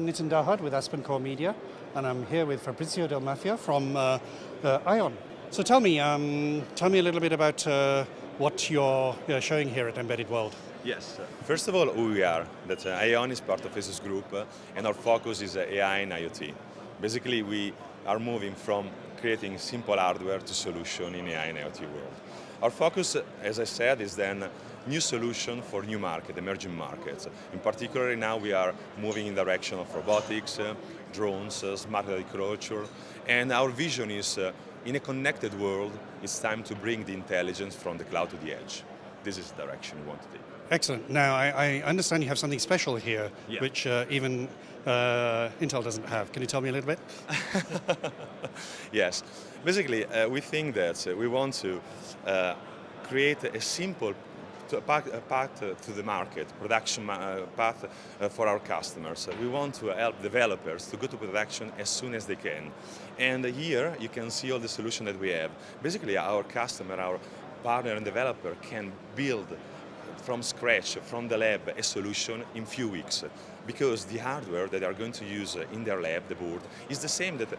I'm Nitin Dahad with Aspen Core Media, and I'm here with Fabrizio Del Mafia from AAEON. So tell me a little bit about what you're showing here at Embedded World. Yes. First of all, who we are. That AAEON is part of ASUS Group, and our focus is AI and IoT. Basically, we are moving from creating simple hardware to solution in AI and IoT world. Our focus, as I said, is then new solution for new market, emerging markets. In particular, now we are moving in the direction of robotics, drones, smart agriculture, and our vision is, in a connected world, it's time to bring the intelligence from the cloud to the edge. This is the direction we want to take. Excellent. Now, I understand you have something special here, Yeah. which even Intel doesn't have. Can you tell me a little bit? Yes. Basically, we think that we want to create a simple path to the market, production path for our customers. We want to help developers to go to production as soon as they can. And here you can see all the solutions that we have. Basically, our customer, our partner and developer can build from scratch, from the lab, a solution in few weeks. Because the hardware that they are going to use in their lab, the board, is the same that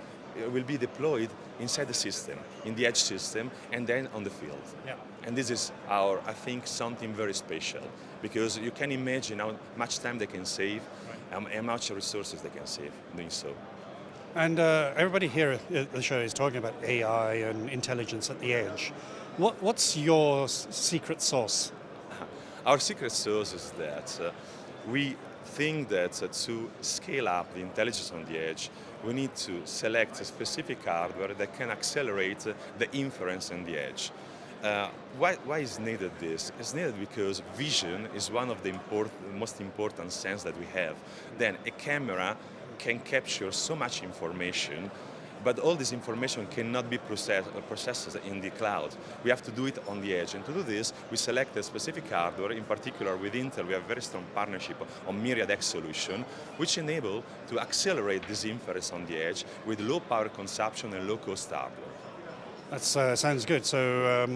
will be deployed inside the system, in the edge system, and then on the field. Yeah. And this is our, I think, something very special, because you can imagine how much time they can save, and how much resources they can save doing so. And everybody here at the show is talking about AI and intelligence at the edge. What's your secret sauce? Our secret sauce is that we think that to scale up the intelligence on the edge, we need to select a specific hardware that can accelerate the inference on the edge. Why is needed this? It's needed because vision is one of the most important sense that we have. Then a camera can capture so much information, but all this information cannot be processed in the cloud. We have to do it on the edge. And to do this, we select a specific hardware. In particular, with Intel, we have a very strong partnership on Myriad X solution, which enable to accelerate this inference on the edge with low power consumption and low cost hardware. That sounds good. So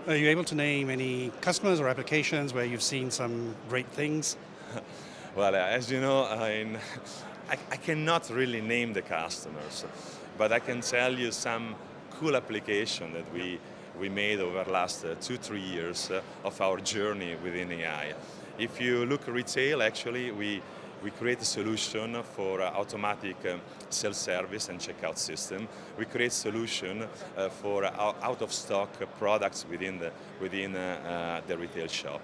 are you able to name any customers or applications where you've seen some great things? Well, as you know, I cannot really name the customers, but I can tell you some cool application that we made over the last 2-3 years of our journey within AI. If you look at retail, actually, we create a solution for automatic self-service and checkout system. We create solution for out-of-stock products within the retail shop.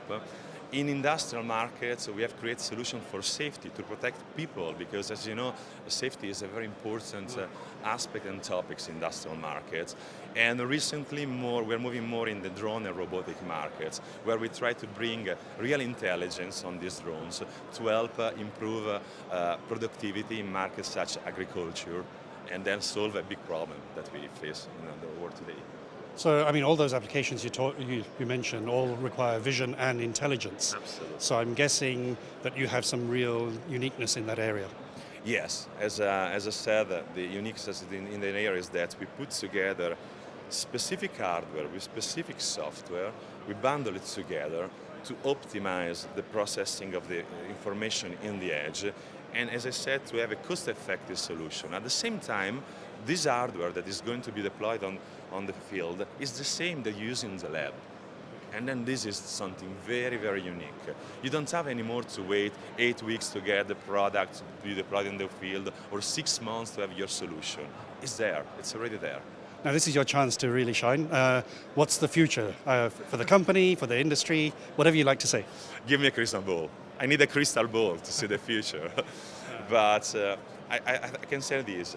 In industrial markets, we have created solutions for safety, to protect people, because as you know, safety is a very important aspect and topics in industrial markets. And recently, we're moving more in the drone and robotic markets, where we try to bring real intelligence on these drones to help improve productivity in markets such as agriculture, and then solve a big problem that we face in the world today. So, I mean, all those applications you mentioned all require vision and intelligence. Absolutely. So I'm guessing that you have some real uniqueness in that area. Yes, as I said, the uniqueness in the area is that we put together specific hardware with specific software, we bundle it together to optimize the processing of the information in the edge, and as I said, to have a cost-effective solution. At the same time, this hardware that is going to be deployed on the field is the same that you use in the lab. And then this is something very, very unique. You don't have anymore to wait 8 weeks to get the product to be deployed in the field, or 6 months to have your solution. It's there, it's already there. Now this is your chance to really shine. What's the future for the company, for the industry, whatever you like to say? Give me a crystal ball. I need a crystal ball to see the future. But I can say this,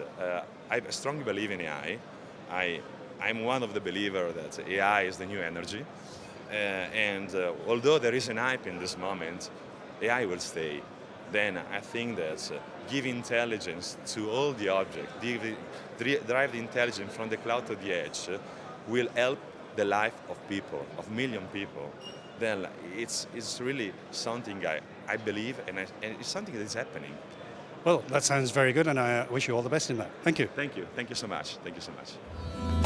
I strongly believe in AI. I'm one of the believers that AI is the new energy. And although there is an hype in this moment, AI will stay. Then I think that give intelligence to all the objects, drive the intelligence from the cloud to the edge, will help the life of people, of million people. Then it's really something I believe, and it's something that is happening. Well, that sounds very good, and I wish you all the best in that. Thank you. Thank you. Thank you so much. Thank you so much.